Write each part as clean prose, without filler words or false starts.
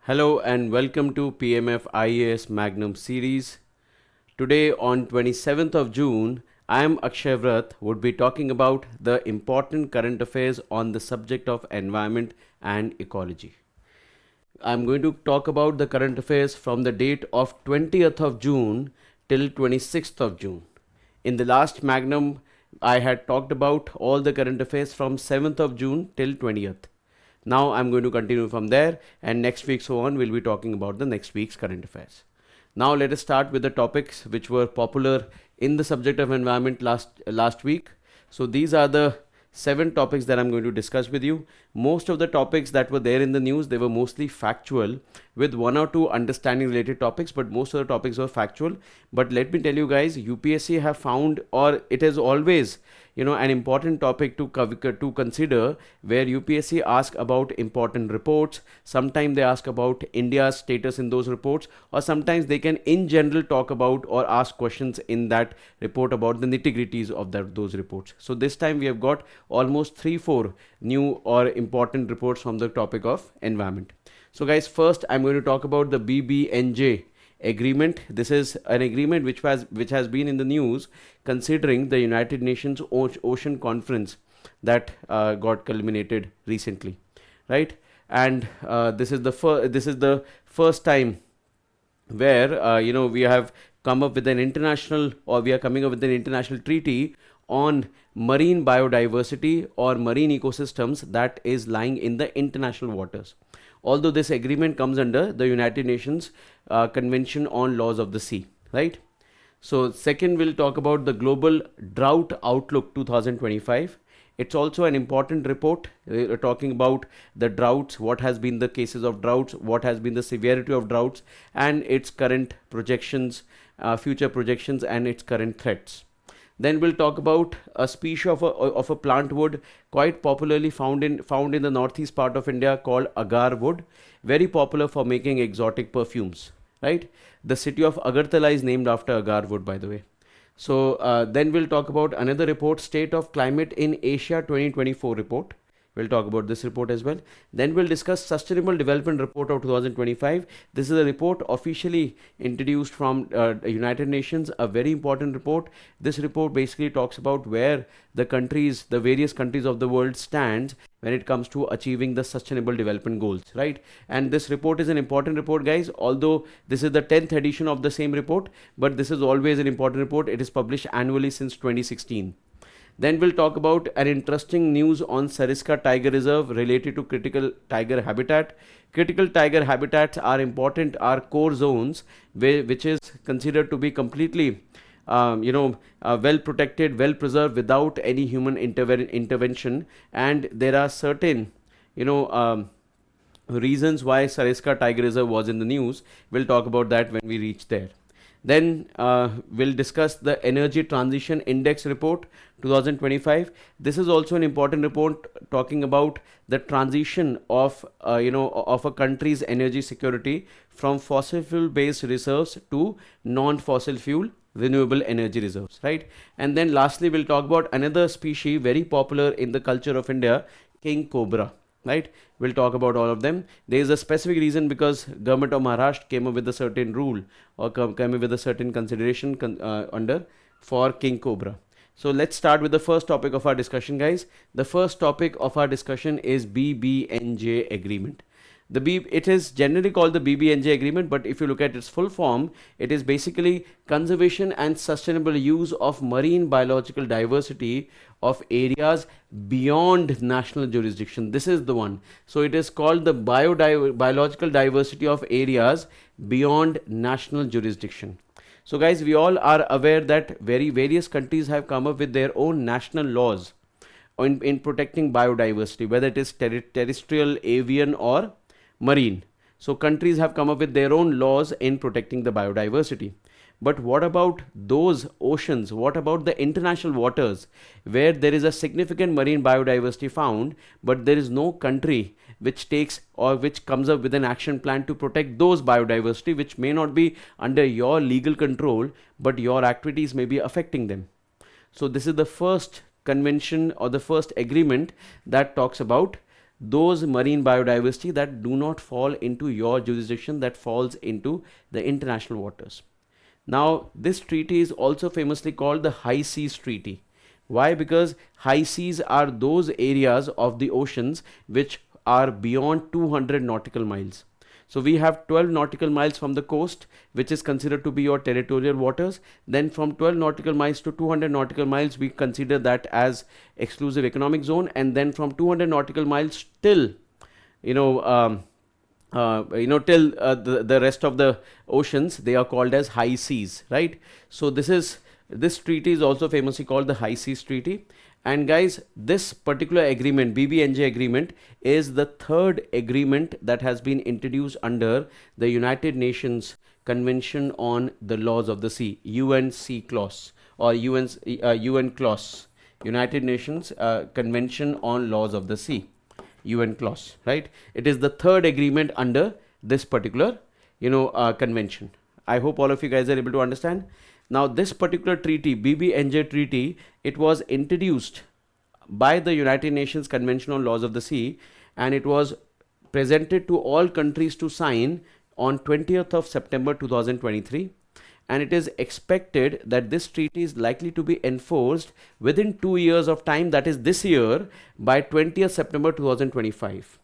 Hello and welcome to PMF IAS Magnum series. Today on 27th of June, I am Akshay Vrat would be talking about the important current affairs on the subject of environment and ecology. I'm going to talk about the current affairs from the date of 20th of June till 26th of June. In the last Magnum, I had talked about all the current affairs from 7th of June till 20th. Now I'm going to continue from there, and next week so on we'll be talking about the next week's current affairs. Now let us start with the topics which were popular in the subject of environment last week. So these are the 7 topics that I'm going to discuss with you. Most of the topics that were there in the news, they were mostly factual with 1 or 2 understanding related topics, but most of the topics were factual. But let me tell you guys, UPSC have found, or it is always an important topic to consider, where UPSC ask about important reports. Sometimes they ask about India's status in those reports, or sometimes they can in general talk about or ask questions in that report about the nitty-gritties of those reports. So this time we have got almost 3-4 new or important reports from the topic of environment. So guys, first I'm going to talk about the BBNJ agreement. This is an agreement which has been in the news, considering the United Nations Ocean Conference that got culminated recently, right? And this is the first time where we have come up with an international, or we are coming up with an international treaty on marine biodiversity or marine ecosystems that is lying in the international waters. Although this agreement comes under the United Nations Convention on Laws of the Sea, right? So second, we'll talk about the Global Drought Outlook 2025. It's also an important report talking about the droughts, what has been the cases of droughts, what has been the severity of droughts, and its current projections, future projections, and its current threats. Then we'll talk about a species of a plant wood quite popularly found in the northeast part of India called Agarwood, very popular for making exotic perfumes, right? The city of Agartala is named after Agarwood, by the way. So then we'll talk about another report, State of Climate in Asia 2024 report. We'll talk about this report as well. Then we'll discuss Sustainable Development Report of 2025. This is a report officially introduced from United Nations, a very important report. This report basically talks about where the various countries of the world stand when it comes to achieving the Sustainable Development Goals, right? And this report is an important report, guys. Although this is the 10th edition of the same report, but this is always an important report. It is published annually since 2016. Then we'll talk about an interesting news on Sariska Tiger Reserve related to critical tiger habitat. Critical tiger habitats are important, are core zones which is considered to be completely well protected, well preserved without any human intervention. And there are certain reasons why Sariska Tiger Reserve was in the news. We'll talk about that when we reach there. Then we'll discuss the Energy Transition Index Report 2025. This is also an important report talking about the transition of a country's energy security from fossil fuel based reserves to non-fossil fuel renewable energy reserves, right? And then lastly, we'll talk about another species very popular in the culture of India, king cobra. Right, we'll talk about all of them. There is a specific reason because government of Maharashtra came up with a certain rule or came up with a certain consideration under for king cobra. So let's start with the first topic of our discussion, guys. The first topic of our discussion is BBNJ agreement. It is generally called the BBNJ agreement, but if you look at its full form, it is basically conservation and sustainable use of marine biological diversity of areas beyond national jurisdiction. This is the one. So it is called the biological diversity of areas beyond national jurisdiction. So guys, we all are aware that various countries have come up with their own national laws in protecting biodiversity, whether it is terrestrial, avian, or marine. So countries have come up with their own laws in protecting the biodiversity. But what about those oceans? What about the international waters where there is a significant marine biodiversity found, but there is no country which takes or which comes up with an action plan to protect those biodiversity, which may not be under your legal control, but your activities may be affecting them. So this is the first convention or the first agreement that talks about those marine biodiversity that do not fall into your jurisdiction, that falls into the international waters. Now, this treaty is also famously called the High Seas Treaty. Why? Because high seas are those areas of the oceans which are beyond 200 nautical miles. So we have 12 nautical miles from the coast, which is considered to be your territorial waters. Then from 12 nautical miles to 200 nautical miles, we consider that as exclusive economic zone. And then from 200 nautical miles till, you know, till the rest of the oceans, they are called as high seas, right? So this treaty is also famously called the High Seas Treaty. And guys, this particular agreement, BBNJ agreement, is the third agreement that has been introduced under the United Nations Convention on the Laws of the Sea, UNC clause, or UN clause, United Nations Convention on Laws of the Sea, UN clause, right? It is the third agreement under this particular, convention. I hope all of you guys are able to understand. Now, this particular treaty, BBNJ treaty, it was introduced by the United Nations Convention on Laws of the Sea, and it was presented to all countries to sign on 20th of September 2023. And it is expected that this treaty is likely to be enforced within 2 years of time, that is this year, by 20th September 2025.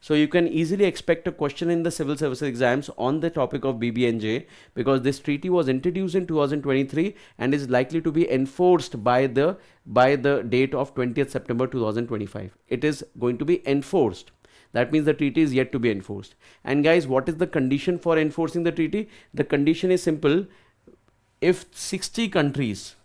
So you can easily expect a question in the civil services exams on the topic of BBNJ, because this treaty was introduced in 2023 and is likely to be enforced by the date of 20th September 2025. It is going to be enforced. That means the treaty is yet to be enforced. And guys, what is the condition for enforcing the treaty? The condition is simple. If 60 countries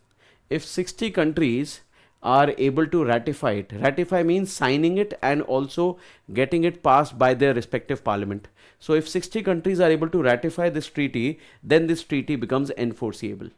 are able to ratify it. Ratify means signing it and also getting it passed by their respective parliament. So if 60 countries are able to ratify this treaty, then this treaty becomes enforceable.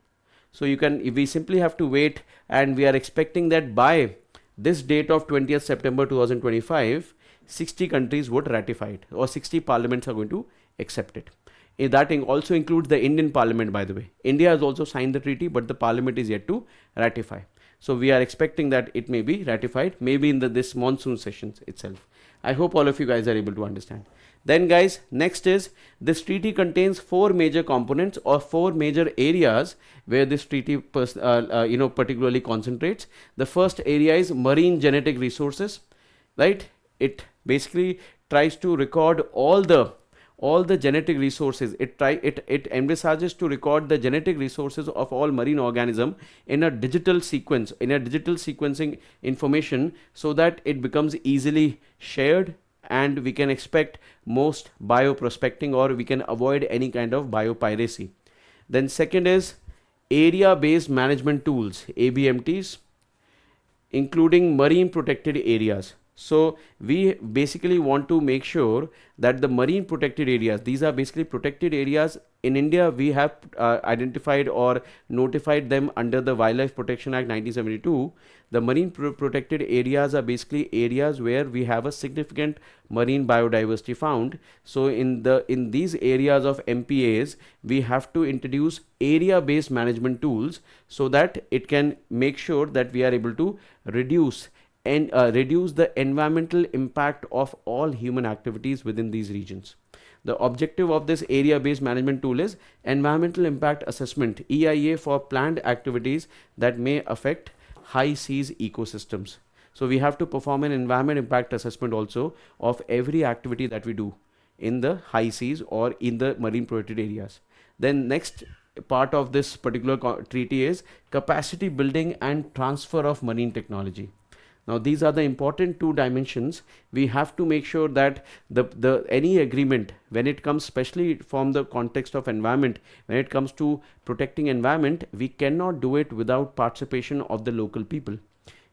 So we simply have to wait, and we are expecting that by this date of 20th September 2025, 60 countries would ratify it, or 60 parliaments are going to accept it. That also includes the Indian parliament, by the way. India has also signed the treaty, but the parliament is yet to ratify. So we are expecting that it may be ratified, maybe in this monsoon sessions itself. I hope all of you guys are able to understand. Then guys, next is, this treaty contains 4 major components, or 4 major areas where this treaty particularly concentrates. The first area is marine genetic resources, right? It basically tries to record all the genetic resources. It envisages to record the genetic resources of all marine organism in a digital sequence, in a digital sequencing information, so that it becomes easily shared, and we can expect most bioprospecting, or we can avoid any kind of biopiracy. Then second is area based management tools, ABMTs, including marine protected areas. So we basically want to make sure that the marine protected areas, these are basically protected areas. In India, we have identified or notified them under the Wildlife Protection Act 1972. The marine protected areas are basically areas where we have a significant marine biodiversity found. So in these areas of MPAs, we have to introduce area based management tools, so that it can make sure that we are able to reduce the environmental impact of all human activities within these regions. The objective of this area based management tool is environmental impact assessment, EIA, for planned activities that may affect high seas ecosystems. So we have to perform an environment impact assessment also of every activity that we do in the high seas or in the marine protected areas. Then next part of this particular treaty is capacity building and transfer of marine technology. Now these are the important 2 dimensions. We have to make sure that any agreement, when it comes, especially from the context of environment, when it comes to protecting environment, we cannot do it without participation of the local people.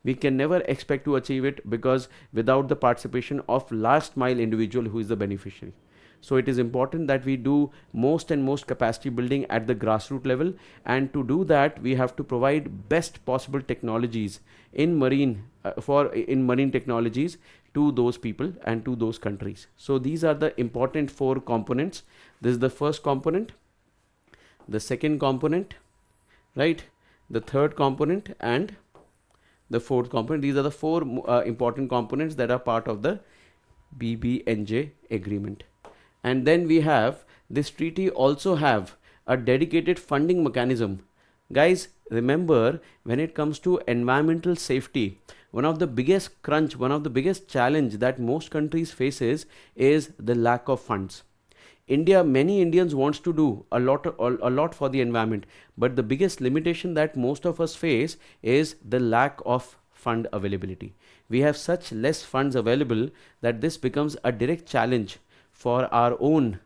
We can never expect to achieve it, because without the participation of last mile individual who is the beneficiary. So it is important that we do most capacity building at the grassroots level, and to do that we have to provide best possible technologies in marine technologies to those people and to those countries. So these are the important 4 components. This is the first component, the second component, right, the third component, and the fourth component. These are the 4 important components that are part of the BBNJ agreement. And then we have this treaty also have a dedicated funding mechanism. Guys, remember, when it comes to environmental safety, one of the biggest crunch, one of the biggest challenge that most countries faces is the lack of funds. India, many Indians wants to do a lot for the environment, but the biggest limitation that most of us face is the lack of fund availability. We have such less funds available that this becomes a direct challenge for our own,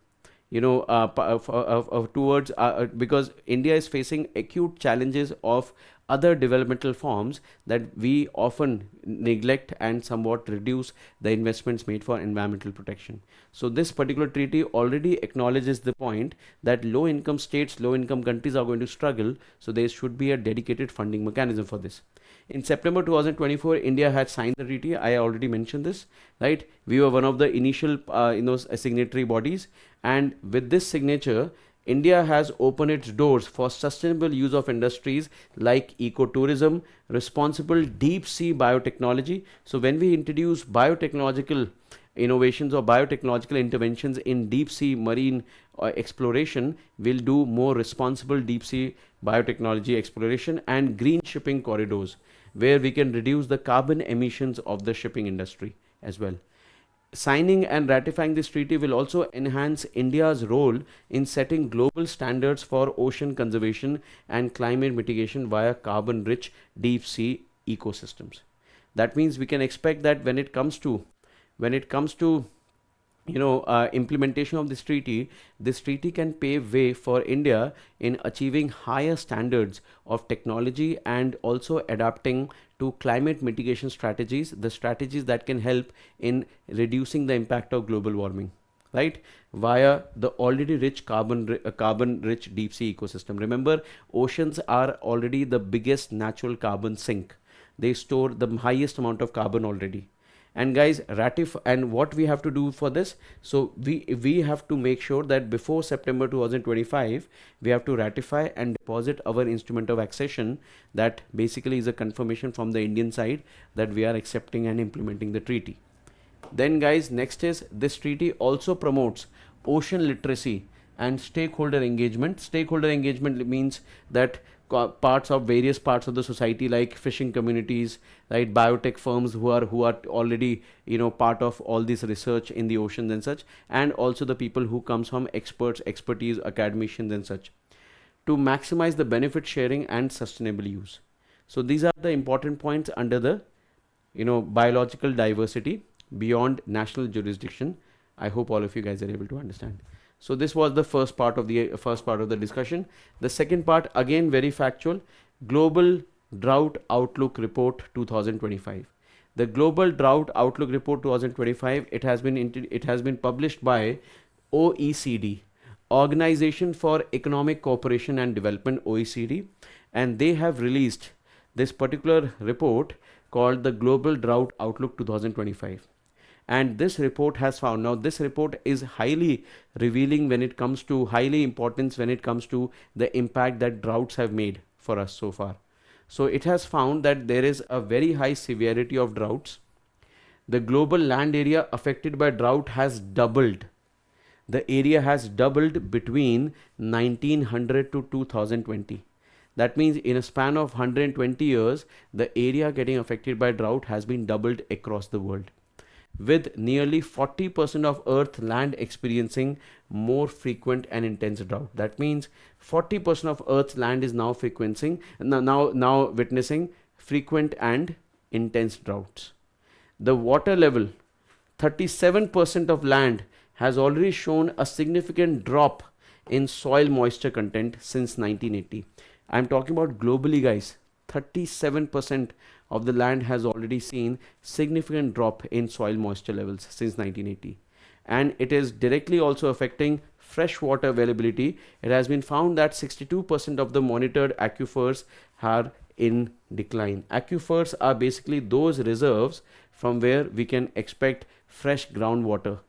towards because India is facing acute challenges of other developmental forms that we often neglect and somewhat reduce the investments made for environmental protection. So this particular treaty already acknowledges the point that low income states, low income countries are going to struggle, so there should be a dedicated funding mechanism for this. In September 2024, India had signed the treaty. I already mentioned this, right? We were one of the initial, signatory bodies, and with this signature, India has opened its doors for sustainable use of industries like ecotourism, responsible deep sea biotechnology. So when we introduce biotechnological innovations or biotechnological interventions in deep sea marine exploration, will do more responsible deep sea biotechnology exploration and green shipping corridors, where we can reduce the carbon emissions of the shipping industry as well. Signing and ratifying this treaty will also enhance India's role in setting global standards for ocean conservation and climate mitigation via carbon rich deep sea ecosystems. That means we can expect that when it comes to implementation of this treaty can pave way for India in achieving higher standards of technology and also adapting to climate mitigation strategies, the strategies that can help in reducing the impact of global warming, right, via the already rich carbon rich deep sea ecosystem. Remember, oceans are already the biggest natural carbon sink. They store the highest amount of carbon already. And guys, ratify, and what we have to do for this, so we have to make sure that before September 2025 we have to ratify and deposit our instrument of accession. That basically is a confirmation from the Indian side that we are accepting and implementing the treaty. Then guys, next is this treaty also promotes ocean literacy and stakeholder engagement. Stakeholder engagement means that various parts of the society, like fishing communities, right, biotech firms who are already part of all this research in the oceans and such, and also the people who comes from expertise, academicians and such, to maximize the benefit sharing and sustainable use. So these are the important points under the biological diversity beyond national jurisdiction. I hope all of you guys are able to understand. So this was the first part of the discussion. The second part, again very factual: Global Drought Outlook Report 2025. The Global Drought Outlook Report 2025, it has been published by OECD, Organization for Economic Cooperation and Development, OECD, and they have released this particular report called the Global Drought Outlook 2025. And this report has found, now this report is highly revealing when it comes to, highly importance when it comes to the impact that droughts have made for us so far. So it has found that there is a very high severity of droughts. The global land area affected by drought has doubled. The area has doubled between 1900 to 2020. That means in a span of 120 years, the area getting affected by drought has been doubled across the world, with nearly 40% of Earth land experiencing more frequent and intense drought. That means 40% of Earth's land is now witnessing frequent and intense droughts. The water level, 37% of land has already shown a significant drop in soil moisture content since 1980. I'm talking about globally, guys. 37% of the land has already seen significant drop in soil moisture levels since 1980, and it is directly also affecting fresh water availability. It has been found that 62% of the monitored aquifers are in decline. Aquifers are basically those reserves from where we can expect fresh groundwater,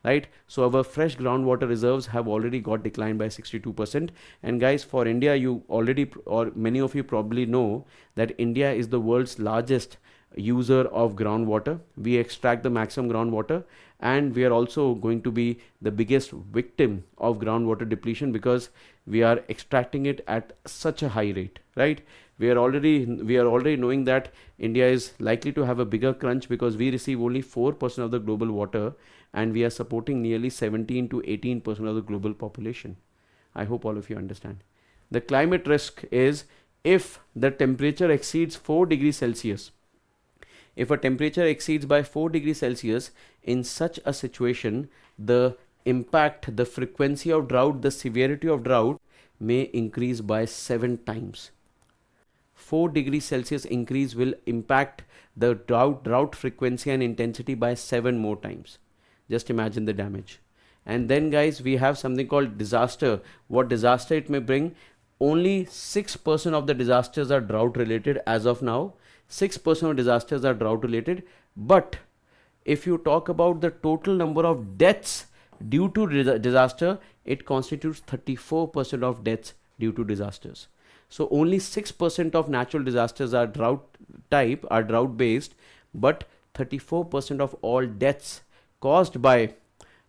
right? So our fresh groundwater reserves have already got declined by 62%. And guys, for India, you already, or many of you probably know, that India is the world's largest user of groundwater. We extract the maximum groundwater, and we are also going to be the biggest victim of groundwater depletion because we are extracting it at such a high rate, right? We are already knowing that India is likely to have a bigger crunch because we receive only 4% of the global water, and we are supporting nearly 17 to 18% of the global population. I hope all of you understand. The climate risk is if the temperature exceeds 4 degrees Celsius. If a temperature exceeds by 4 degrees Celsius, in such a situation, the impact, the frequency of drought, the severity of drought may increase by 7 times. 4 degrees Celsius increase will impact the drought frequency and intensity by 7 more times. Just imagine the damage. And then guys, we have something called disaster. What disaster it may bring? Only 6% of the disasters are drought related as of now. 6% of disasters are drought related. But if you talk about the total number of deaths due to disaster, it constitutes 34% of deaths due to disasters. So only 6% of natural disasters are drought based, but 34% of all deaths caused by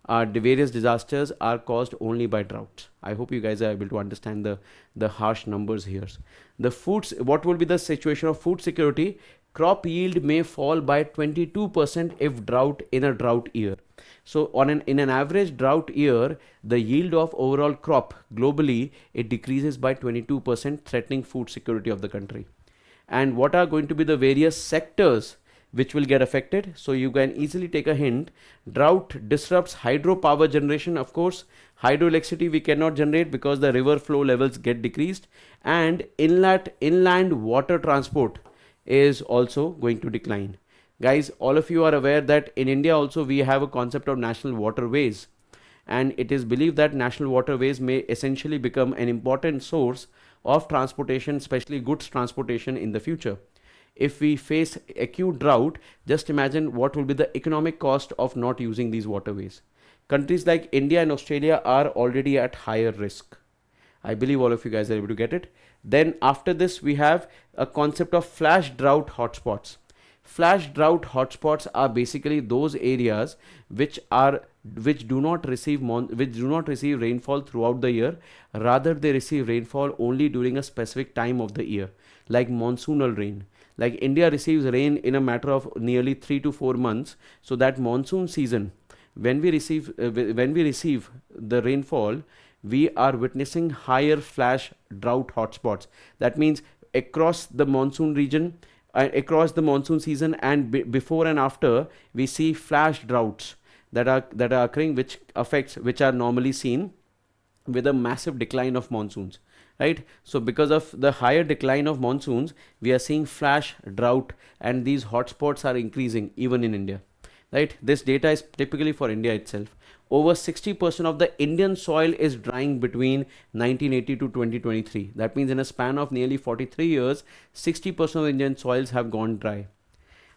the various disasters are caused only by droughts. I hope you guys are able to understand the harsh numbers here. What will be the situation of food security? Crop yield may fall by 22% if drought in a drought year. So in an average drought year, the yield of overall crop globally, it decreases by 22%, threatening food security of the country. And what are going to be the various sectors which will get affected? So you can easily take a hint. Drought disrupts hydropower generation. Of course, hydroelectricity we cannot generate because the river flow levels get decreased, and inland water transport is also going to decline. Guys, all of you are aware that in India also we have a concept of national waterways, and it is believed that national waterways may essentially become an important source of transportation, especially goods transportation in the future. If we face acute drought, just imagine what will be the economic cost of not using these waterways. Countries like India and Australia are already at higher risk. I believe all of you guys are able to get it. Then after this, we have a concept of flash drought hotspots. Flash drought hotspots are basically those areas which do not receive rainfall throughout the year. Rather, they receive rainfall only during a specific time of the year, like monsoonal rain. Like India receives rain in a matter of nearly 3 to 4 months. So that monsoon season, when we receive the rainfall, we are witnessing higher flash drought hotspots. That means across the monsoon region, across the monsoon season, and before and after, we see flash droughts that are occurring, which are normally seen with a massive decline of monsoons, right? So because of the higher decline of monsoons, we are seeing flash drought, and these hotspots are increasing even in India, right? This data is typically for India itself. Over 60% of the Indian soil is drying between 1980 to 2023. That means in a span of nearly 43 years, 60% of Indian soils have gone dry.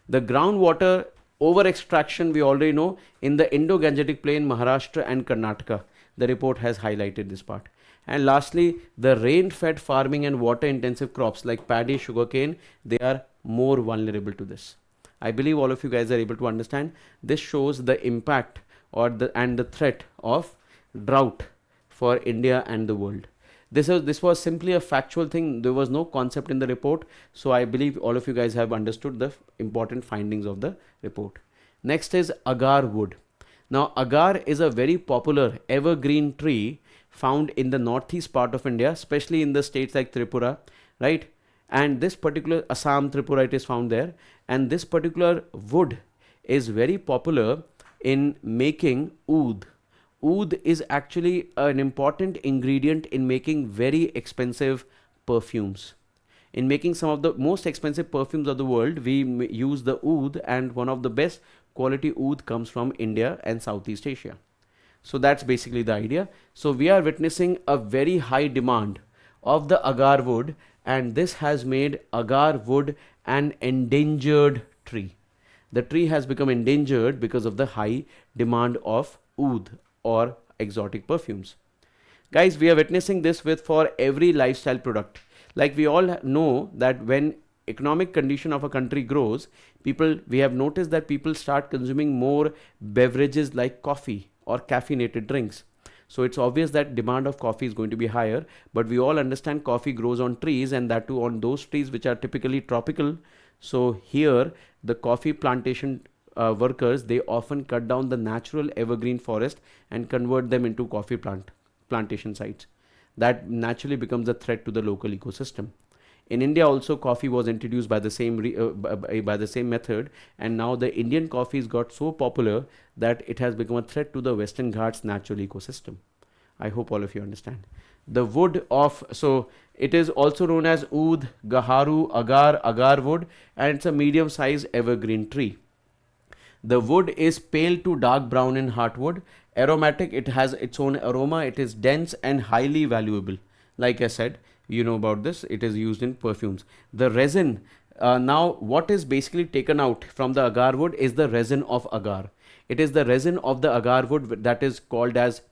The groundwater over extraction, we already know, in the Indo-Gangetic Plain, Maharashtra and Karnataka. The report has highlighted this part. And lastly, the rain-fed farming and water-intensive crops like paddy, sugarcane, they are more vulnerable to this. I believe all of you guys are able to understand. This shows the impact and the threat of drought for India and the world. This was simply a factual thing. There was no concept in the report. So I believe all of you guys have understood the important findings of the report. Next is Agarwood. Now, agar is a very popular evergreen tree found in the northeast part of India, especially in the states like Tripura, right? And this particular Assam, Tripura, it is found there. And this particular wood is very popular in making oud. Oud is actually an important ingredient in making very expensive perfumes. In making some of the most expensive perfumes of the world, we use the oud, and one of the best quality oud comes from India and Southeast Asia. So that's basically the idea. So we are witnessing a very high demand of the agar wood, and this has made agar wood an endangered tree. The tree has become endangered because of the high demand of oud or exotic perfumes. Guys, we are witnessing this for every lifestyle product. Like we all know that when economic condition of a country grows, we have noticed that people start consuming more beverages like coffee or caffeinated drinks. So it's obvious that demand of coffee is going to be higher, but we all understand coffee grows on trees, and that too on those trees which are typically tropical. So here the coffee plantation workers, they often cut down the natural evergreen forest and convert them into coffee plantation sites. That naturally becomes a threat to the local ecosystem. In India also, coffee was introduced by the same method, and now the Indian coffees got so popular that it has become a threat to the Western Ghats natural ecosystem. I hope all of you understand. The wood of, so it is also known as oud, gaharu, agar, agarwood, and it's a medium sized evergreen tree. The wood is pale to dark brown in heartwood. Aromatic, it has its own aroma. It is dense and highly valuable. Like I said, you know about this. It is used in perfumes. The resin, now what is basically taken out from the agar wood is the resin of agar. It is the resin of the agar wood that is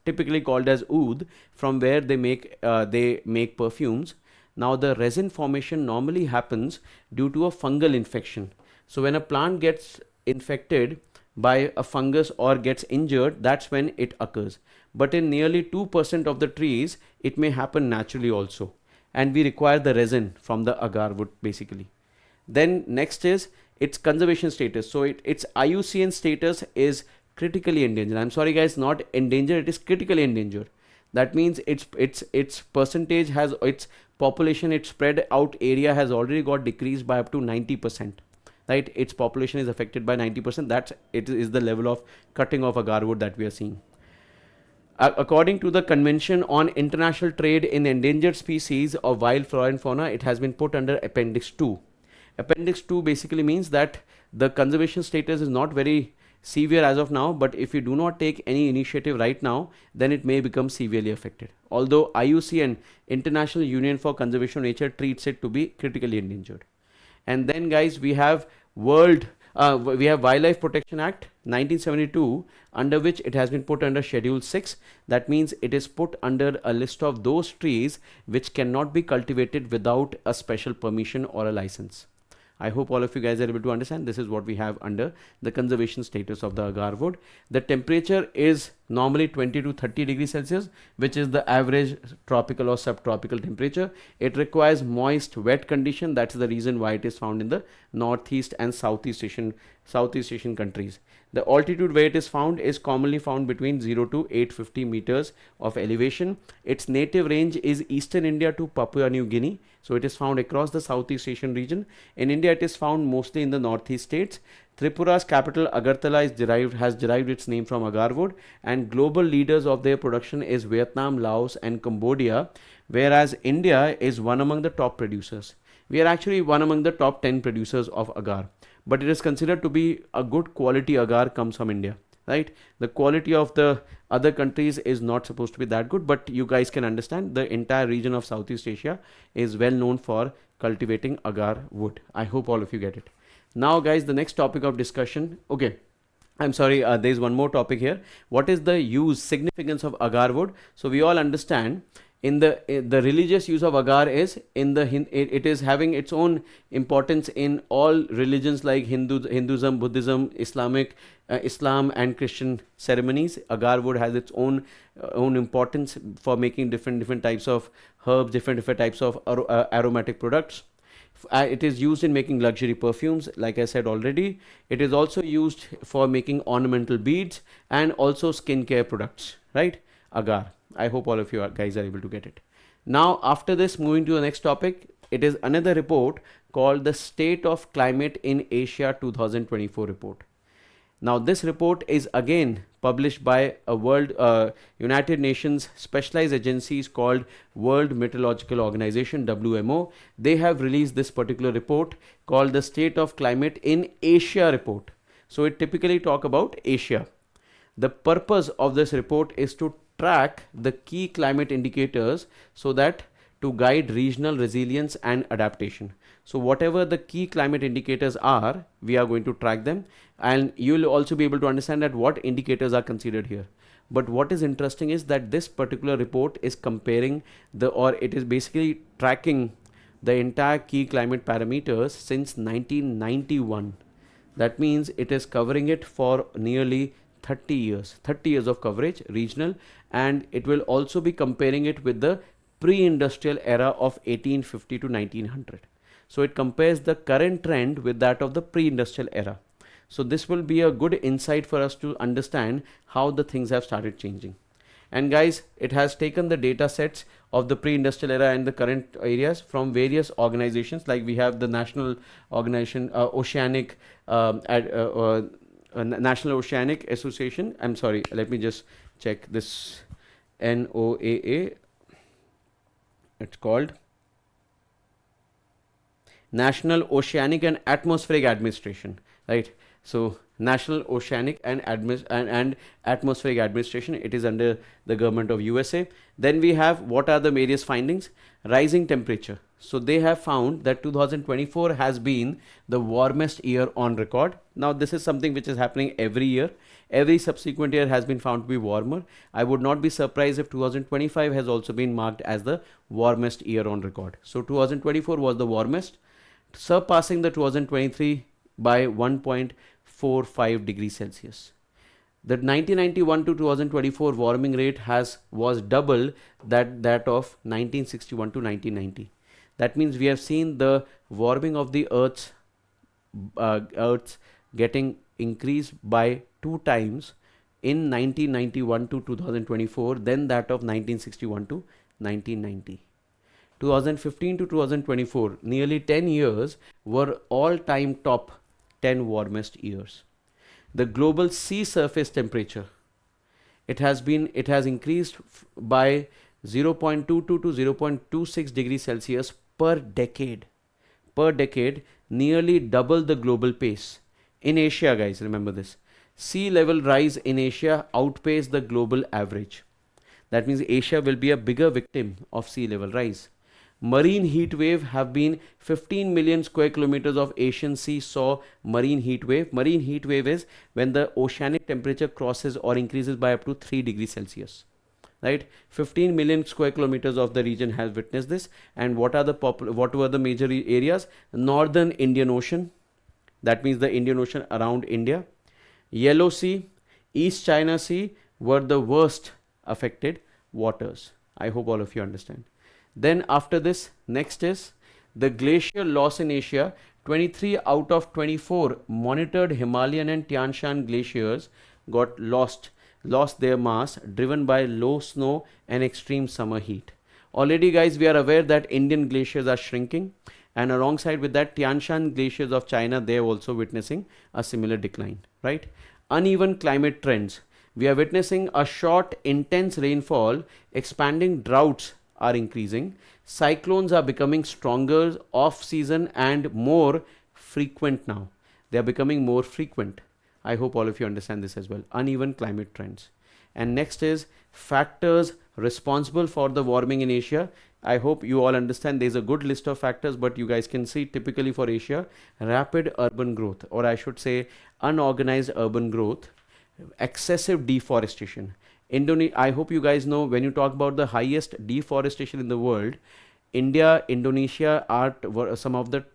typically called as oud, from where they make perfumes. Now the resin formation normally happens due to a fungal infection. So when a plant gets infected by a fungus or gets injured, that's when it occurs. But in nearly 2% of the trees, it may happen naturally also. And we require the resin from the agar wood basically. Then next is its conservation status. So its IUCN status is critically endangered. I'm sorry guys, not endangered, it is critically endangered. That means its percentage has, its population, its spread out area has already got decreased by up to 90%. Right, its population is affected by 90%. It is the level of cutting of agarwood that we are seeing. According to the Convention on International Trade in Endangered Species of Wild Flora and Fauna, it has been put under Appendix 2. Appendix 2 basically means that the conservation status is not very severe as of now, but if you do not take any initiative right now, then it may become severely affected. Although IUCN, International Union for Conservation of Nature, treats it to be critically endangered. And then guys, we have Wildlife Protection Act 1972, under which it has been put under Schedule 6. That means it is put under a list of those trees which cannot be cultivated without a special permission or a license. I hope all of you guys are able to understand. This is what we have under the conservation status of the agarwood. The temperature is normally 20 to 30 degrees Celsius, which is the average tropical or subtropical temperature. It requires moist, wet condition. That's the reason why it is found in the Northeast and Southeast Asian countries. The altitude where it is found is commonly found between 0 to 850 meters of elevation. Its native range is Eastern India to Papua New Guinea. So it is found across the Southeast Asian region. In India, it is found mostly in the Northeast states. Tripura's capital Agartala has derived its name from agarwood, and global leaders of their production is Vietnam, Laos and Cambodia, whereas India is one among the top producers. We are actually one among the top 10 producers of agar, but it is considered to be a good quality agar comes from India. Right, the quality of the other countries is not supposed to be that good, but you guys can understand the entire region of Southeast Asia is well known for cultivating agar wood. I hope all of you get it. Now guys, the next topic of discussion, okay, I'm sorry, there's one more topic here. What is the significance of agar wood? So we all understand in the religious use of agar is it is having its own importance in all religions like Hinduism, Buddhism, Islam and Christian ceremonies. Agar wood has its own importance for making different types of herbs, different types of aromatic products. It is used in making luxury perfumes, like I said already. It is also used for making ornamental beads and also skincare products, right? Agar. I hope all of you guys are able to get it. Now, after this, moving to the next topic, it is another report called the State of Climate in Asia 2024 report. Now, this report is again published by a United Nations specialized agencies called World Meteorological Organization, WMO. They have released this particular report called the State of Climate in Asia report. So it typically talk about Asia. The purpose of this report is to track the key climate indicators so that to guide regional resilience and adaptation. So whatever the key climate indicators are, we are going to track them, and you will also be able to understand that what indicators are considered here. But what is interesting is that this particular report is comparing it is basically tracking the entire key climate parameters since 1991. That means it is covering it for nearly 30 years of coverage, regional, and it will also be comparing it with the pre-industrial era of 1850 to 1900. So it compares the current trend with that of the pre-industrial era. So this will be a good insight for us to understand how the things have started changing. And guys, it has taken the data sets of the pre-industrial era and the current areas from various organizations, like we have the National Organization, Oceanic, National Oceanic Association. I'm sorry, let me just check this. NOAA, it's called National Oceanic and Atmospheric Administration, right? So National Oceanic and Atmospheric Administration, it is under the government of USA. Then we have, what are the various findings? Rising temperature. So they have found that 2024 has been the warmest year on record. Now this is something which is happening every year. Every subsequent year has been found to be warmer. I would not be surprised if 2025 has also been marked as the warmest year on record. So 2024 was the warmest, surpassing the 2023 by 1.45 degrees Celsius. The 1991 to 2024 warming rate was double that of 1961 to 1990. That means we have seen the warming of the Earth's getting increased by 2 times in 1991 to 2024 than that of 1961 to 1990. 2015 to 2024, nearly 10 years, were all-time top 10 warmest years. The global sea surface temperature, it has increased by 0.22 to 0.26 degrees Celsius per decade. Per decade, nearly double the global pace. In Asia, guys, remember this. Sea level rise in Asia outpaced the global average. That means Asia will be a bigger victim of sea level rise. Marine heat wave have been 15 million square kilometers of Asian sea saw marine heat wave. Marine heat wave is when the oceanic temperature crosses or increases by up to 3 degrees Celsius. Right? 15 million square kilometers of the region has witnessed this. And what were the major areas? Northern Indian Ocean. That means the Indian Ocean around India. Yellow Sea, East China Sea were the worst affected waters. I hope all of you understand. Then after this, next is the glacier loss in Asia. 23 out of 24 monitored Himalayan and Tian Shan glaciers got lost their mass, driven by low snow and extreme summer heat. Already, guys, we are aware that Indian glaciers are shrinking, and alongside with that, Tian Shan glaciers of China, they are also witnessing a similar decline, right? Uneven climate trends. We are witnessing a short, intense rainfall, expanding droughts are increasing. Cyclones are becoming stronger off season and more frequent now. They are becoming more frequent. I hope all of you understand this as well. Uneven climate trends. And next is factors responsible for the warming in Asia. I hope you all understand there's a good list of factors, but you guys can see typically for Asia, rapid urban growth, or I should say unorganized urban growth, excessive deforestation. I hope you guys know, when you talk about the highest deforestation in the world, India, Indonesia were some of the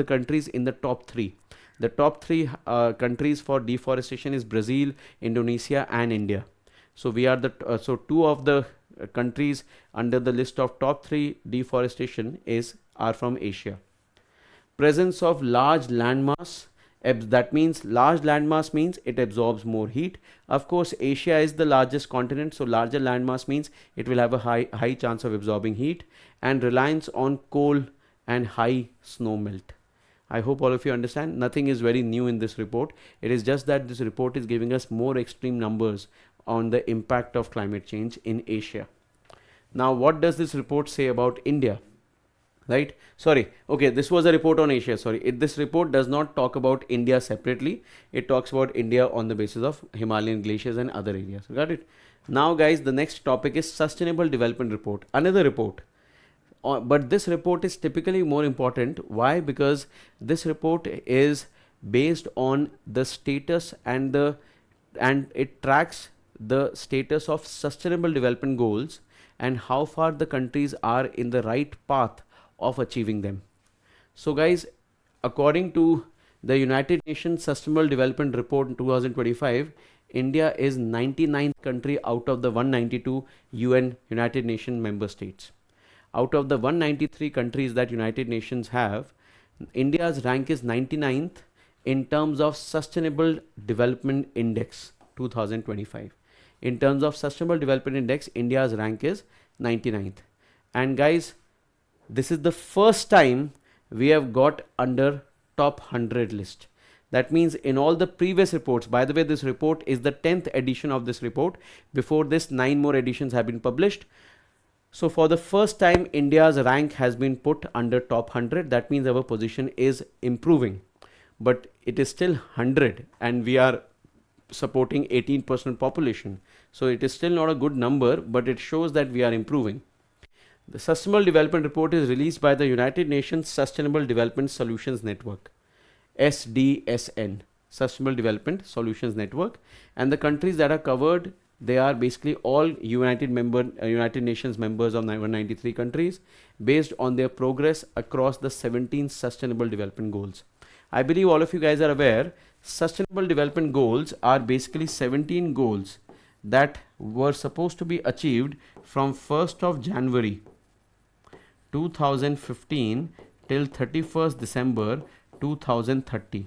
countries in the top 3. The top 3 countries for deforestation is Brazil, Indonesia, and India. So we are so 2 of the countries under the list of top 3 deforestation are from Asia. Presence of large landmass. That means large landmass means it absorbs more heat. Of course, Asia is the largest continent, so larger landmass means it will have a high chance of absorbing heat, and reliance on coal and high snow melt. I hope all of you understand. Nothing is very new in this report. It is just that this report is giving us more extreme numbers on the impact of climate change in Asia. Now, what does this report say about India? Right? Sorry. Okay, this was a report on Asia. Sorry. This report does not talk about India separately. It talks about India on the basis of Himalayan glaciers and other areas. Got it? Now, guys, the next topic is Sustainable Development Report. Another report. But this report is typically more important. Why? Because this report is based on the status and it tracks the status of sustainable development goals and how far the countries are in the right path of achieving them. So guys, according to the United Nations Sustainable Development Report in 2025, India is 99th country out of the 192 UN United Nations member states. Out of the 193 countries that United Nations have, India's rank is 99th in terms of Sustainable Development Index 2025. In terms of Sustainable Development Index, India's rank is 99th. And guys, this is the first time we have got under top 100 list. That means in all the previous reports, by the way, this report is the 10th edition of this report. Before this, 9 more editions have been published. So for the first time, India's rank has been put under top 100. That means our position is improving, but it is still 100 and we are supporting 18% population. So it is still not a good number, but it shows that we are improving. The Sustainable Development Report is released by the United Nations Sustainable Development Solutions Network, SDSN, Sustainable Development Solutions Network, and the countries that are covered, they are basically all United Nations members of 193 countries based on their progress across the 17 Sustainable Development Goals. I believe all of you guys are aware, Sustainable Development Goals are basically 17 goals that were supposed to be achieved from 1st of January 2015 till 31st December 2030.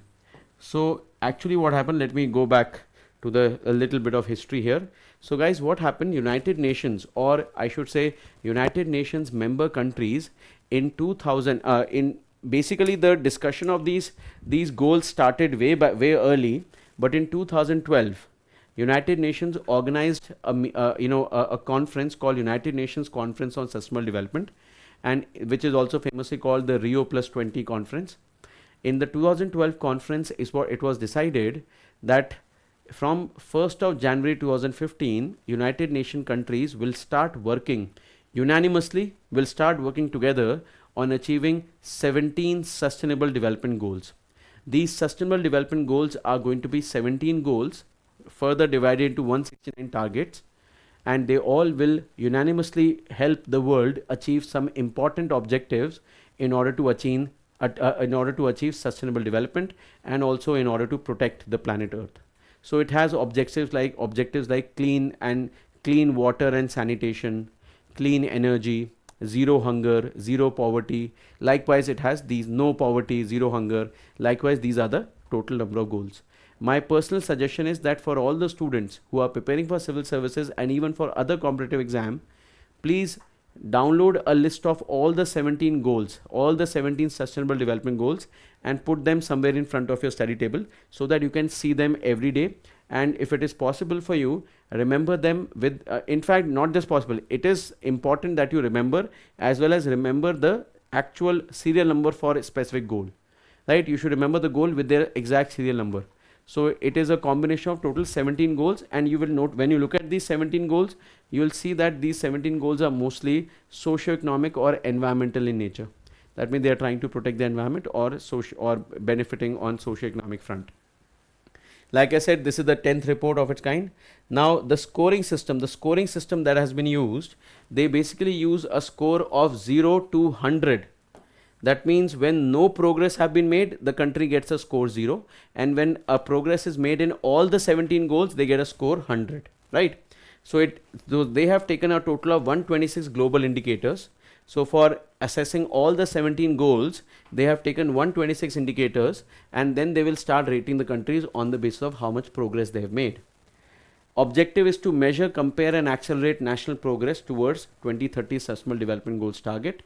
So actually what happened, let me go back to a little bit of history here. So guys, what happened, United Nations, or I should say United Nations member countries in 2000, in basically the discussion of these goals started way early, but in 2012 United Nations organized a conference called United Nations Conference on Sustainable Development, and which is also famously called the Rio Plus 20 conference. In the 2012 conference it was decided that from 1st of January 2015, United Nations countries will start working unanimously, will start working together on achieving 17 Sustainable Development Goals. These Sustainable Development Goals are going to be 17 goals, further divided into 169 targets, and they all will unanimously help the world achieve some important objectives in order to achieve sustainable development, and also in order to protect the planet Earth. So it has objectives like clean water and sanitation, clean energy, zero hunger, zero poverty. Likewise, it has these no poverty, zero hunger. Likewise, these are the total number of goals. My personal suggestion is that for all the students who are preparing for civil services and even for other competitive exam, please download a list of all the 17 goals, all the 17 sustainable development goals, and put them somewhere in front of your study table so that you can see them every day. And if it is possible for you, remember them with, in fact, not just possible, it is important that you remember as well as remember the actual serial number for a specific goal, right? You should remember the goal with their exact serial number. So it is a combination of total 17 goals, and you will note when you look at these 17 goals, you will see that these 17 goals are mostly socio-economic or environmental in nature. That means they are trying to protect the environment or benefiting on socio-economic front. Like I said, this is the 10th report of its kind. Now the scoring system that has been used, they basically use a score of 0 to 100. That means when no progress have been made, the country gets a score 0, and when a progress is made in all the 17 goals, they get a score 100, right? So they have taken a total of 126 global indicators. So for assessing all the 17 goals, they have taken 126 indicators, and then they will start rating the countries on the basis of how much progress they have made. Objective is to measure, compare and accelerate national progress towards 2030 Sustainable Development Goals target.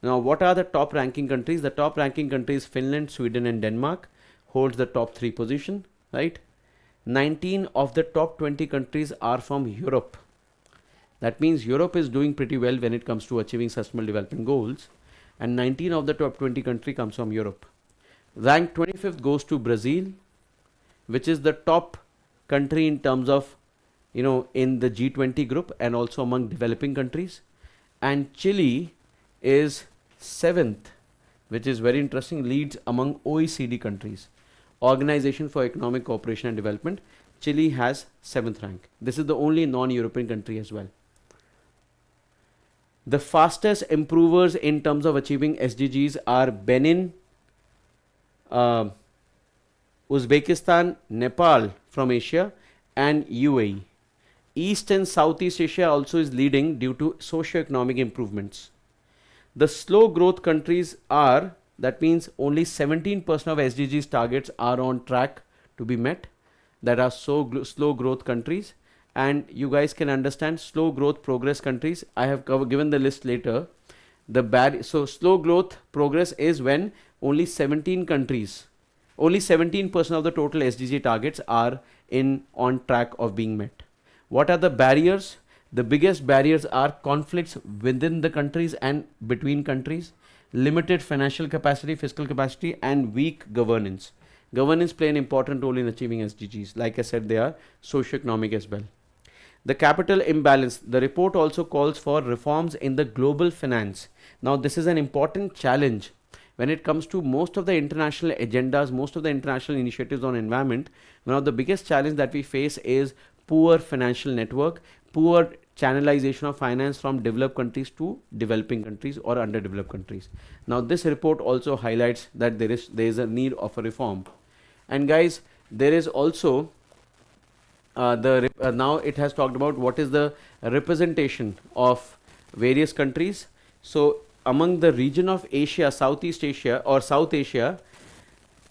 Now, what are the top ranking countries? The top ranking countries, Finland, Sweden and Denmark, holds the top 3 position, right? 19 of the top 20 countries are from Europe. That means Europe is doing pretty well when it comes to achieving sustainable development goals, and 19 of the top 20 country comes from Europe. Rank 25th goes to Brazil, which is the top country in terms of, in the G20 group and also among developing countries. And Chile is 7th, which is very interesting, leads among OECD countries. Organization for Economic Cooperation and Development, Chile has 7th rank. This is the only non-European country as well. The fastest improvers in terms of achieving SDGs are Benin, uh, Uzbekistan, Nepal from Asia, and UAE. East and Southeast Asia also is leading due to socio-economic improvements. The slow growth countries are, that means only 17% of SDGs targets are on track to be met. That are slow growth countries. And you guys can understand slow growth progress countries. I have given the list later. So slow growth progress is when only 17 countries, only 17% of the total SDG targets are on track of being met. What are the barriers? The biggest barriers are conflicts within the countries and between countries, limited financial capacity, fiscal capacity, and weak governance. Governance play an important role in achieving SDGs. Like I said, they are socio-economic as well. The capital imbalance. The report also calls for reforms in the global finance. Now, this is an important challenge when it comes to most of the international agendas, most of the international initiatives on environment. One of the biggest challenges that we face is poor financial network, poor channelization of finance from developed countries to developing countries or underdeveloped countries. Now, this report also highlights that there is a need of a reform. And guys, there is also now it has talked about what is the representation of various countries. So among the region of Asia, Southeast Asia or South Asia,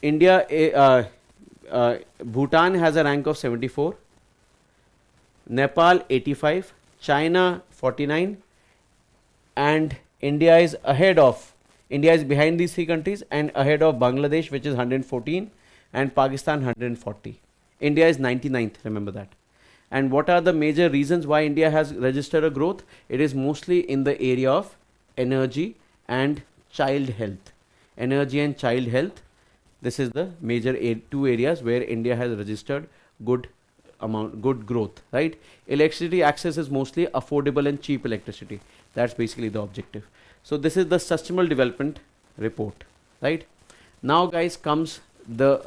India, Bhutan has a rank of 74, Nepal 85, China 49, and India is behind these three countries and ahead of Bangladesh, which is 114, and Pakistan 140. India is 99th, remember that. And what are the major reasons why India has registered a growth? It is mostly in the area of energy and child health. Energy and child health. This is the major two areas where India has registered good growth, right? Electricity access is mostly affordable and cheap electricity. That's basically the objective. So this is the sustainable development report, right? Now, guys, comes the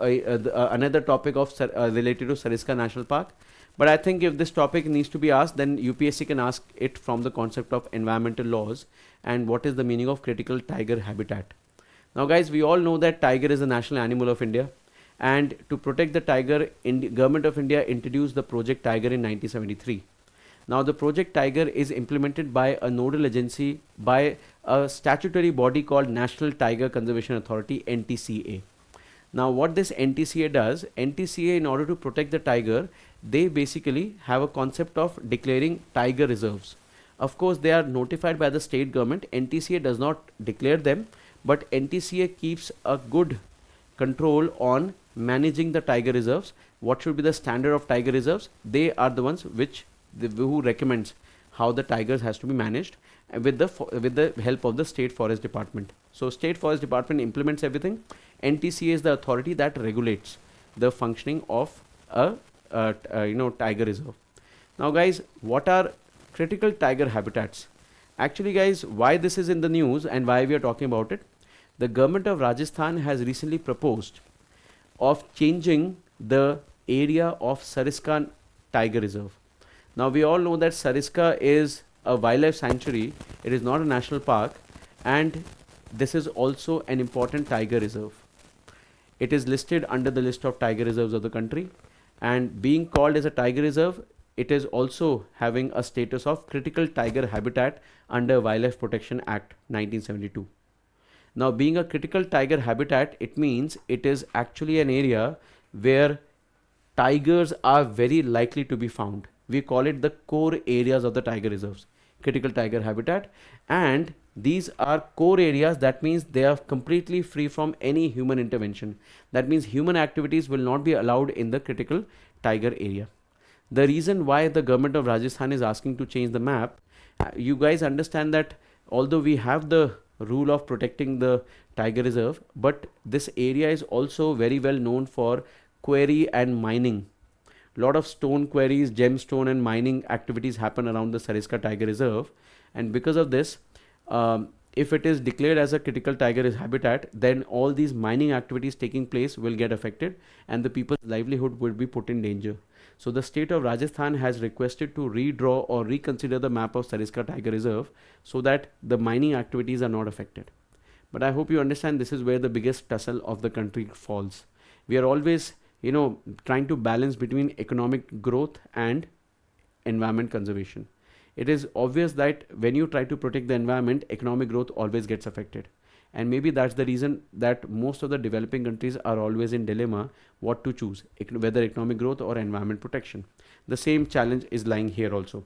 another topic of related to Sariska National Park. But I think if this topic needs to be asked, then UPSC can ask it from the concept of environmental laws and what is the meaning of critical tiger habitat. Now, guys, we all know that tiger is the national animal of India, and to protect the tiger, Government of India introduced the Project Tiger in 1973. Now, the Project Tiger is implemented by a nodal agency by a statutory body called National Tiger Conservation Authority, NTCA. Now, what this NTCA does, NTCA, in order to protect the tiger, they basically have a concept of declaring tiger reserves. Of course, they are notified by the state government. NTCA does not declare them, but NTCA keeps a good control on managing the tiger reserves. What should be the standard of tiger reserves? They are the ones who recommends how the tigers has to be managed with the help of the State Forest Department. So State Forest Department implements everything. NTCA is the authority that regulates the functioning of a tiger reserve. Now, guys, what are critical tiger habitats? Actually, guys, why this is in the news and why we are talking about it? The government of Rajasthan has recently proposed of changing the area of Sariska Tiger Reserve. Now, we all know that Sariska is a wildlife sanctuary. It is not a national park, and this is also an important tiger reserve. It is listed under the list of tiger reserves of the country, and being called as a tiger reserve, it is also having a status of critical tiger habitat under Wildlife Protection Act 1972. Now, being a critical tiger habitat, it means it is actually an area where tigers are very likely to be found. We call it the core areas of the tiger reserves, critical tiger habitat, and these are core areas. That means they are completely free from any human intervention. That means human activities will not be allowed in the critical tiger area. The reason why the government of Rajasthan is asking to change the map, you guys understand that although we have the rule of protecting the tiger reserve, but this area is also very well known for quarry and mining. Lot of stone quarries, gemstone and mining activities happen around the Sariska Tiger Reserve, and because of this, if it is declared as a critical tiger habitat, then all these mining activities taking place will get affected and the people's livelihood will be put in danger. So the state of Rajasthan has requested to redraw or reconsider the map of Sariska Tiger Reserve so that the mining activities are not affected. But I hope you understand this is where the biggest tussle of the country falls. We are always, trying to balance between economic growth and environment conservation. It is obvious that when you try to protect the environment, economic growth always gets affected. And maybe that's the reason that most of the developing countries are always in dilemma what to choose, whether economic growth or environment protection. The same challenge is lying here also.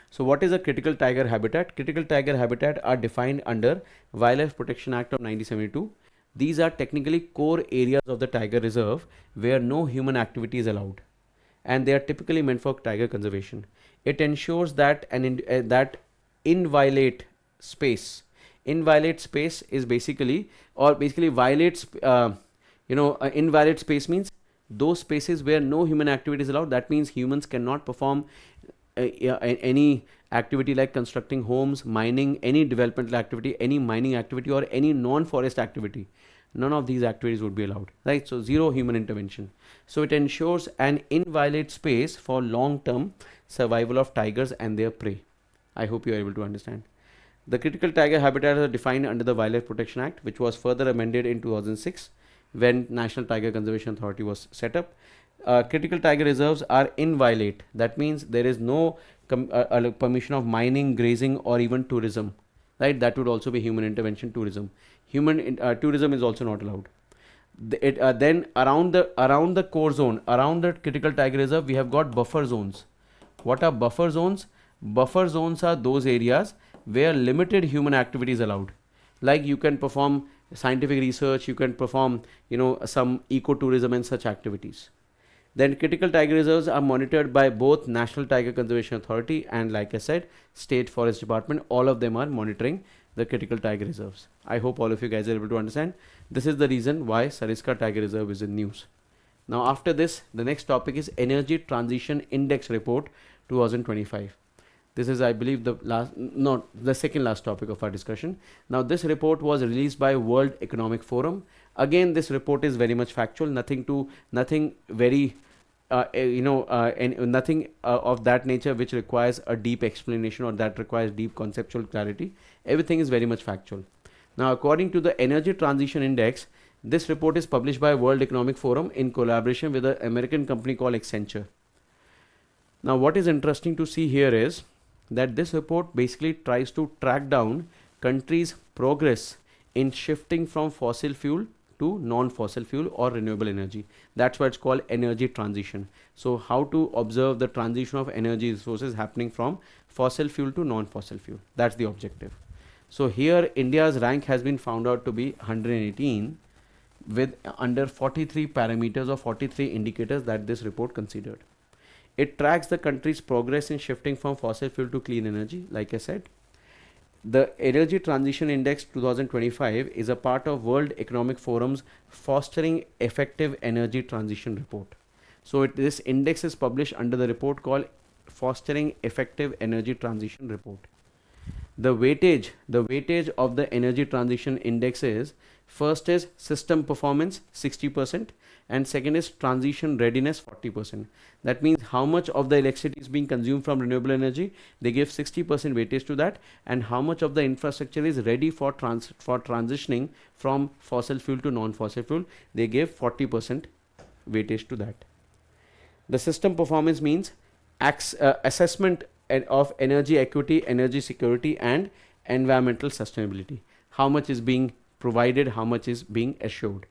So what is a critical tiger habitat? Critical tiger habitat are defined under Wildlife Protection Act of 1972. These are technically core areas of the tiger reserve where no human activity is allowed, and they are typically meant for tiger conservation. It ensures that that inviolate space. Inviolate space is basically violates. Inviolate space means those spaces where no human activity is allowed. That means humans cannot perform any activity like constructing homes, mining, any developmental activity, any mining activity, or any non-forest activity. None of these activities would be allowed, right? So zero human intervention. So it ensures an inviolate space for long-term survival of tigers and their prey. I hope you are able to understand. The critical tiger habitats are defined under the Wildlife Protection Act, which was further amended in 2006 when National Tiger Conservation Authority was set up. Critical tiger reserves are inviolate. That means there is no permission of mining, grazing, or even tourism. Right? That would also be human intervention tourism. Tourism is also not allowed. Then around the core zone, around the critical tiger reserve, we have got buffer zones. What are buffer zones? Buffer zones are those areas where limited human activity is allowed. Like you can perform scientific research, you can perform, some ecotourism and such activities. Then critical tiger reserves are monitored by both National Tiger Conservation Authority and, like I said, State Forest Department. All of them are monitoring the critical tiger reserves. I hope all of you guys are able to understand. This is the reason why Sariska Tiger Reserve is in news. Now after this, the next topic is Energy Transition Index Report 2025. This is, I believe, the second last topic of our discussion. Now this report was released by World Economic Forum. Again, this report is very much factual, nothing very nothing of that nature which requires a deep explanation or that requires deep conceptual clarity. Everything is very much factual. Now, according to the Energy Transition Index, this report is published by World Economic Forum in collaboration with an American company called Accenture. Now, what is interesting to see here is that this report basically tries to track down countries' progress in shifting from fossil fuel to non-fossil fuel or renewable energy. That's why it's called energy transition. So how to observe the transition of energy resources happening from fossil fuel to non-fossil fuel. That's the objective. So here India's rank has been found out to be 118 with under 43 parameters or 43 indicators that this report considered. It tracks the country's progress in shifting from fossil fuel to clean energy, like I said. The Energy Transition Index 2025 is a part of World Economic Forum's Fostering Effective Energy Transition report. So this index is published under the report called Fostering Effective Energy Transition report. The weightage of the Energy Transition Index is, first is system performance 60%, and second is transition readiness 40%. That means how much of the electricity is being consumed from renewable energy, they give 60% weightage to that, and how much of the infrastructure is ready for transitioning from fossil fuel to non-fossil fuel, they give 40% weightage to that. The system performance means assessment of energy equity, energy security, and environmental sustainability. How much is being provided, how much is being assured.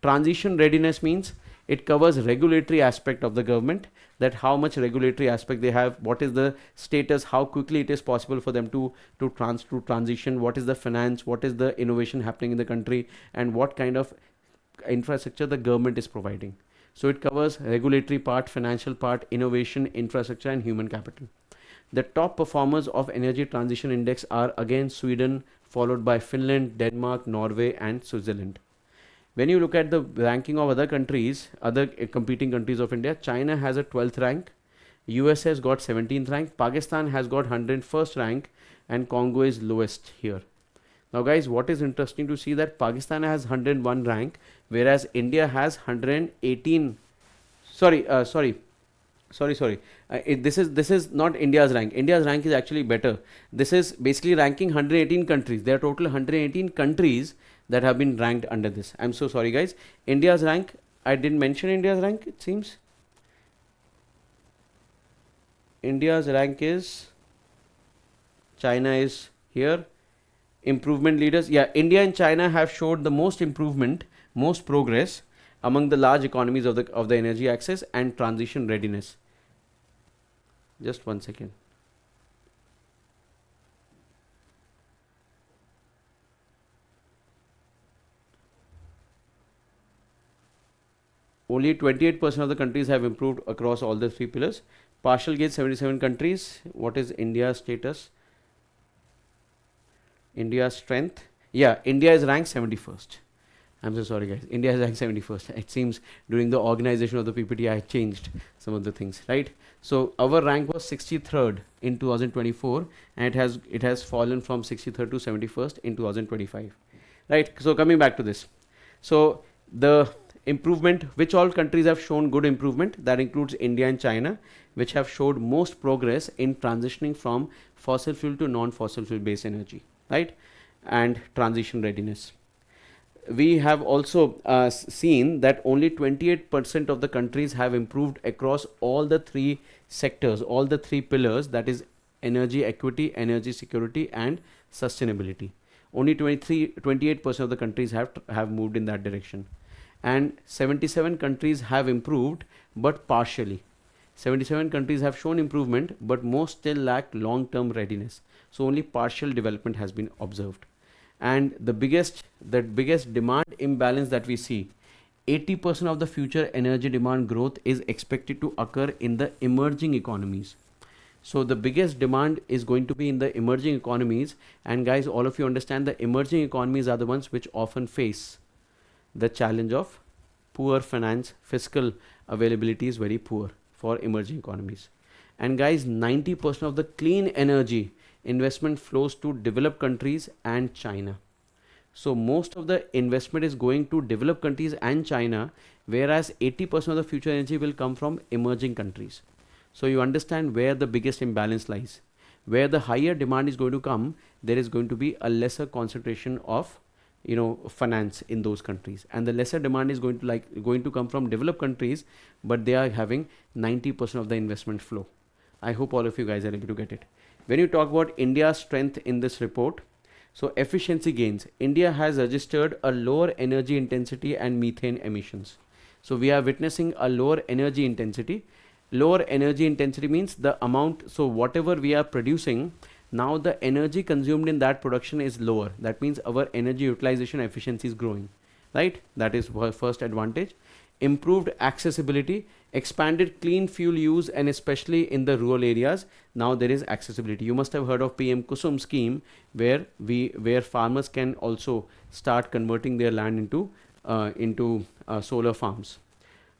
Transition readiness means it covers regulatory aspect of the government, that how much regulatory aspect they have, what is the status, how quickly it is possible for them to transition, what is the finance, what is the innovation happening in the country, and what kind of infrastructure the government is providing. So it covers regulatory part, financial part, innovation, infrastructure, and human capital. The top performers of Energy Transition Index are again Sweden, followed by Finland, Denmark, Norway, and Switzerland. When you look at the ranking of other countries, other competing countries of India, China has a 12th rank, US has got 17th rank, Pakistan has got 101st rank, and Congo is lowest here. Now guys, what is interesting to see that Pakistan has 101 rank, whereas India has 118. Sorry, sorry. This is not India's rank. India's rank is actually better. This is basically ranking 118 countries. There are total 118 countries that have been ranked under this. I'm so sorry, guys. India's rank, I didn't mention India's rank, it seems. India's rank is, China is here. Improvement leaders. Yeah, India and China have showed the most improvement, most progress among the large economies of the energy access and transition readiness. Just one second. Only 28% of the countries have improved across all the three pillars. Partial gain 77 countries. What is India's status? India's strength. Yeah, India is ranked 71st. I'm so sorry, guys. India is ranked 71st. It seems during the organization of the PPT, I changed some of the things, right? So our rank was 63rd in 2024, and it has fallen from 63rd to 71st in 2025, right? So coming back to this, so the improvement, which all countries have shown good improvement, that includes India and China, which have showed most progress in transitioning from fossil fuel to non-fossil fuel based energy, right? And transition readiness. We have also seen that only 28% of the countries have improved across all the three sectors, all the three pillars, that is energy equity, energy security, and sustainability. Only 28% of the countries have moved in that direction, and 77 countries have improved, but partially. 77 countries have shown improvement, but most still lack long-term readiness. So only partial development has been observed. And the biggest demand imbalance that we see, 80% of the future energy demand growth is expected to occur in the emerging economies. So the biggest demand is going to be in the emerging economies. And guys, all of you understand the emerging economies are the ones which often face the challenge of poor finance. Fiscal availability is very poor for emerging economies. And guys, 90% of the clean energy investment flows to developed countries and China. So most of the investment is going to developed countries and China, whereas 80% of the future energy will come from emerging countries. So you understand where the biggest imbalance lies. Where the higher demand is going to come, there is going to be a lesser concentration of finance in those countries, and the lesser demand is going to come from developed countries, but they are having 90% of the investment flow. I hope all of you guys are able to get it. When you talk about India's strength in this report, so efficiency gains, India has registered a lower energy intensity and methane emissions. So we are witnessing a lower energy intensity. Lower energy intensity means the amount, so whatever we are producing, now the energy consumed in that production is lower. That means our energy utilization efficiency is growing, right? That is first advantage. Improved accessibility, expanded clean fuel use, and especially in the rural areas, now there is accessibility. You must have heard of PM Kusum scheme, where farmers can also start converting their land into solar farms,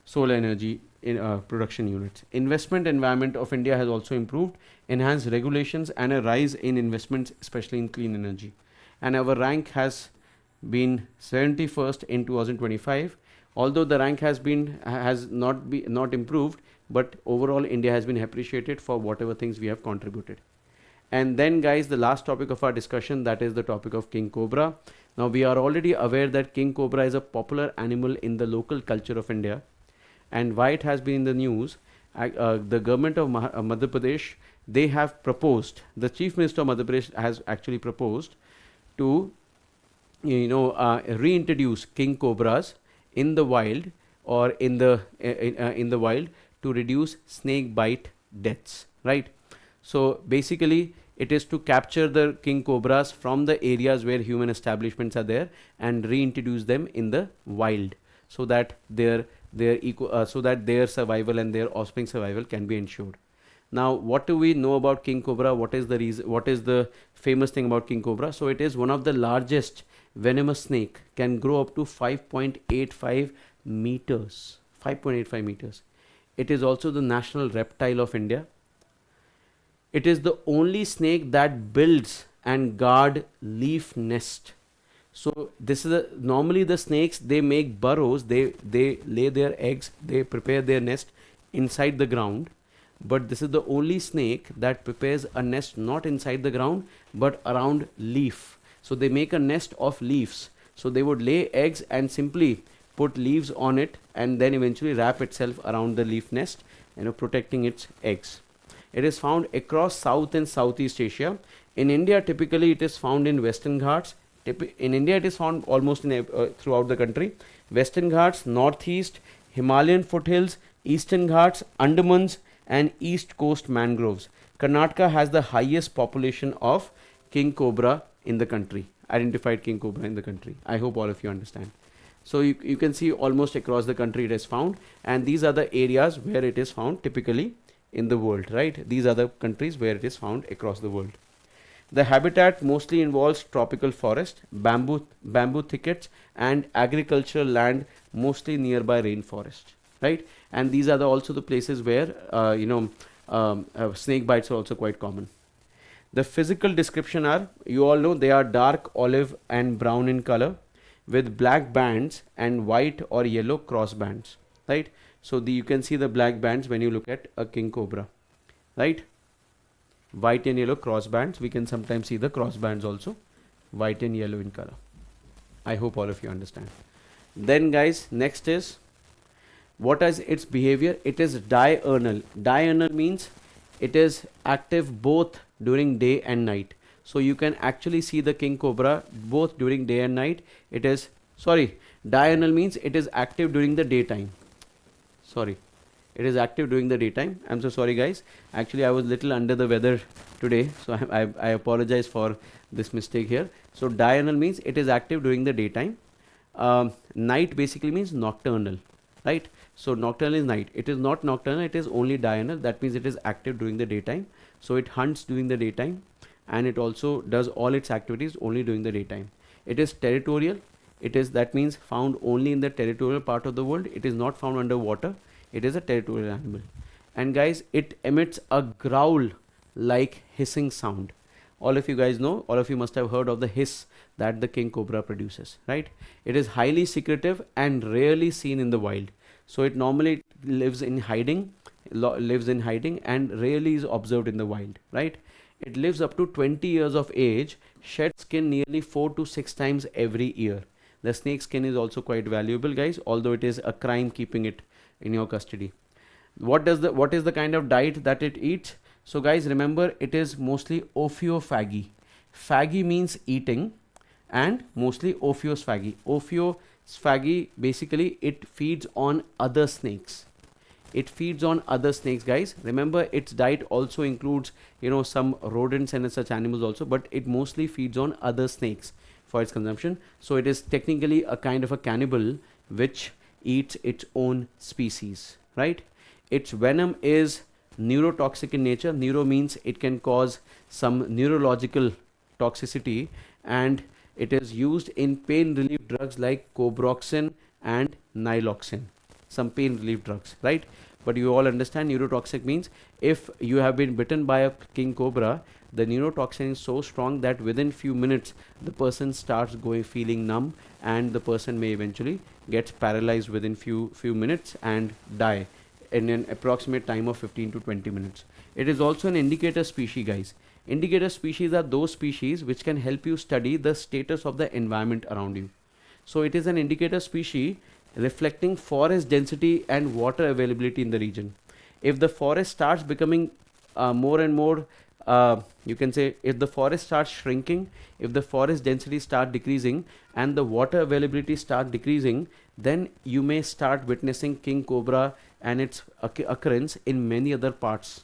solar energy in production units. Investment environment of India has also improved, enhanced regulations, and a rise in investments, especially in clean energy. And our rank has been 71st in 2025. Although the rank has not improved, but overall India has been appreciated for whatever things we have contributed. And then guys, the last topic of our discussion, that is the topic of king cobra. Now we are already aware that king cobra is a popular animal in the local culture of India. And why it has been in the news, the government of Madhya Pradesh, they have proposed, the Chief Minister of Madhya Pradesh has actually proposed to reintroduce king cobras in the wild, or in the wild, to reduce snake bite deaths, right? So basically it is to capture the king cobras from the areas where human establishments are there and reintroduce them in the wild, so that their survival and their offspring survival can be ensured. Now, what do we know about king cobra? What is the reason? What is the famous thing about king cobra? So it is one of the largest venomous snake, can grow up to 5.85 meters. 5.85 meters. It is also the national reptile of India. It is the only snake that builds and guard leaf nest. So this is normally the snakes, they make burrows, they lay their eggs, they prepare their nest inside the ground. But this is the only snake that prepares a nest not inside the ground but around leaf. So they make a nest of leaves. So they would lay eggs and simply put leaves on it and then eventually wrap itself around the leaf nest, protecting its eggs. It is found across South and Southeast Asia. In India, typically it is found in Western Ghats. In India, it is found almost throughout the country. Western Ghats, Northeast, Himalayan foothills, Eastern Ghats, Andamans, and East Coast mangroves. Karnataka has the highest population of king cobra in the country, identified king cobra in the country. I hope all of you understand. So you can see almost across the country it is found, and these are the areas where it is found typically in the world, right? These are the countries where it is found across the world. The habitat mostly involves tropical forest, bamboo thickets, and agricultural land, mostly nearby rainforest, right? And these are also the places where snake bites are also quite common. The physical description are, you all know, they are dark olive and brown in color, with black bands and white or yellow cross bands, right? So you can see the black bands when you look at a king cobra, right? White and yellow cross bands. We can sometimes see the cross bands also, white and yellow in color. I hope all of you understand. Then guys, next is, what is its behavior? It is diurnal. Diurnal means it is active both during day and night. So you can actually see the king cobra both during day and night. Diurnal means it is active during the daytime. It is active during the daytime. I'm so sorry guys. Actually, I was little under the weather today, so I apologize for this mistake here. So diurnal means it is active during the daytime. Night basically means nocturnal, right? So nocturnal is night. It is not nocturnal, it is only diurnal. That means it is active during the daytime. So it hunts during the daytime, and it also does all its activities only during the daytime. It is territorial. That means found only in the territorial part of the world. It is not found underwater. It is a territorial animal. And guys, it emits a growl like hissing sound. All of you guys know, all of you must have heard of the hiss that the king cobra produces, right? It is highly secretive and rarely seen in the wild. So it normally lives in hiding and rarely is observed in the wild, right? It lives up to 20 years of age, sheds skin nearly 4 to 6 times every year. The snake skin is also quite valuable, guys, although it is a crime keeping it in your custody. What is the kind of diet that it eats? So guys, remember, it is mostly ophiophagy. Phagy means eating, and mostly ophiophagy. Ophiophagy, basically it feeds on other snakes. It feeds on other snakes, guys. Remember, its diet also includes some rodents and such animals also, but it mostly feeds on other snakes for its consumption. So it is technically a kind of a cannibal which eats its own species, right? Its venom is neurotoxic in nature. Neuro means it can cause some neurological toxicity, and it is used in pain relief drugs like cobroxin and niloxin, some pain relief drugs, right? But you all understand, neurotoxic means if you have been bitten by a king cobra, the neurotoxin is so strong that within few minutes the person starts feeling numb, and the person may eventually get paralyzed within few minutes and die in an approximate time of 15 to 20 minutes. It is also an indicator species, guys. Indicator species are those species which can help you study the status of the environment around you. So it is an indicator species reflecting forest density and water availability in the region. If the forest starts becoming more and more, you can say, if the forest starts shrinking, if the forest density start decreasing and the water availability start decreasing, then you may start witnessing king cobra and its occurrence in many other parts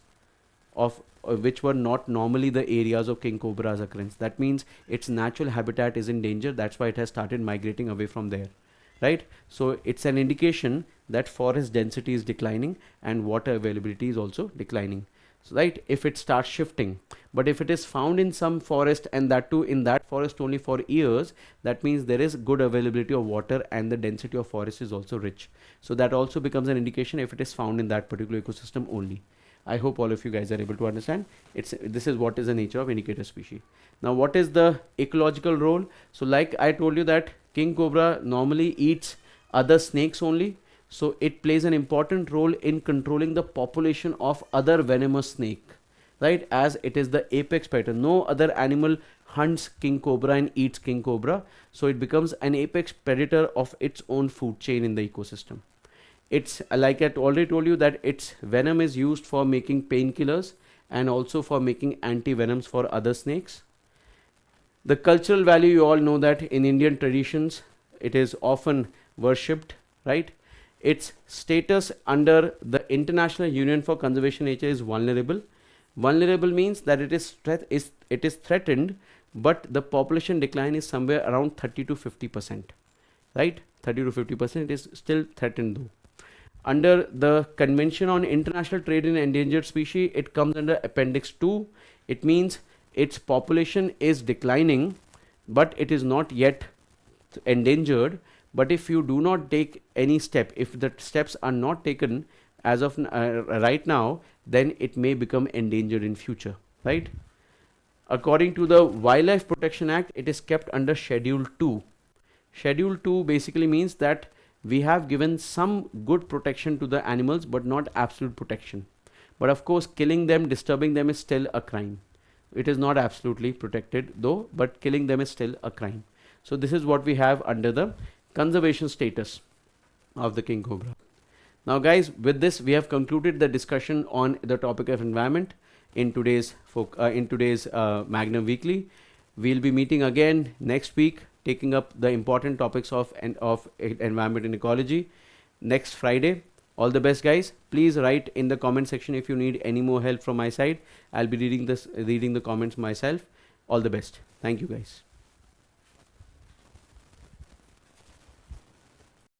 of which were not normally the areas of king cobra's occurrence. That means its natural habitat is in danger. That's why it has started migrating away from there, right? So it's an indication that forest density is declining and water availability is also declining, so, right? If it starts shifting. But if it is found in some forest, and that too in that forest only for years, that means there is good availability of water and the density of forest is also rich. So that also becomes an indication if it is found in that particular ecosystem only. I hope all of you guys are able to understand. This is what is the nature of indicator species. Now, what is the ecological role? So like I told you that king cobra normally eats other snakes only. So it plays an important role in controlling the population of other venomous snake, right? As it is the apex predator. No other animal hunts king cobra and eats king cobra. So it becomes an apex predator of its own food chain in the ecosystem. It's like I already told you that its venom is used for making painkillers and also for making anti-venoms for other snakes. The cultural value, you all know that in Indian traditions, it is often worshipped, right? Its status under the International Union for Conservation Nature is vulnerable. Vulnerable means that it is threatened, but the population decline is somewhere around 30 to 50%, right? 30 to 50%, it is still threatened though. Under the Convention on International Trade in Endangered Species, it comes under Appendix 2. It means its population is declining, but it is not yet endangered. But if you do not take any step, if the steps are not taken as of right now, then it may become endangered in future, right? According to the Wildlife Protection Act, it is kept under Schedule 2. Schedule 2 basically means that we have given some good protection to the animals, but not absolute protection. But of course, killing them, disturbing them is still a crime. It is not absolutely protected though, but killing them is still a crime. So this is what we have under the conservation status of the king cobra. Now guys, with this we have concluded the discussion on the topic of environment in today's Magnum Weekly. We'll be meeting again next week, taking up the important topics of environment and ecology next Friday. All the best, guys. Please write in the comment section if you need any more help from my side. I'll be reading the comments myself. All the best. Thank you, guys.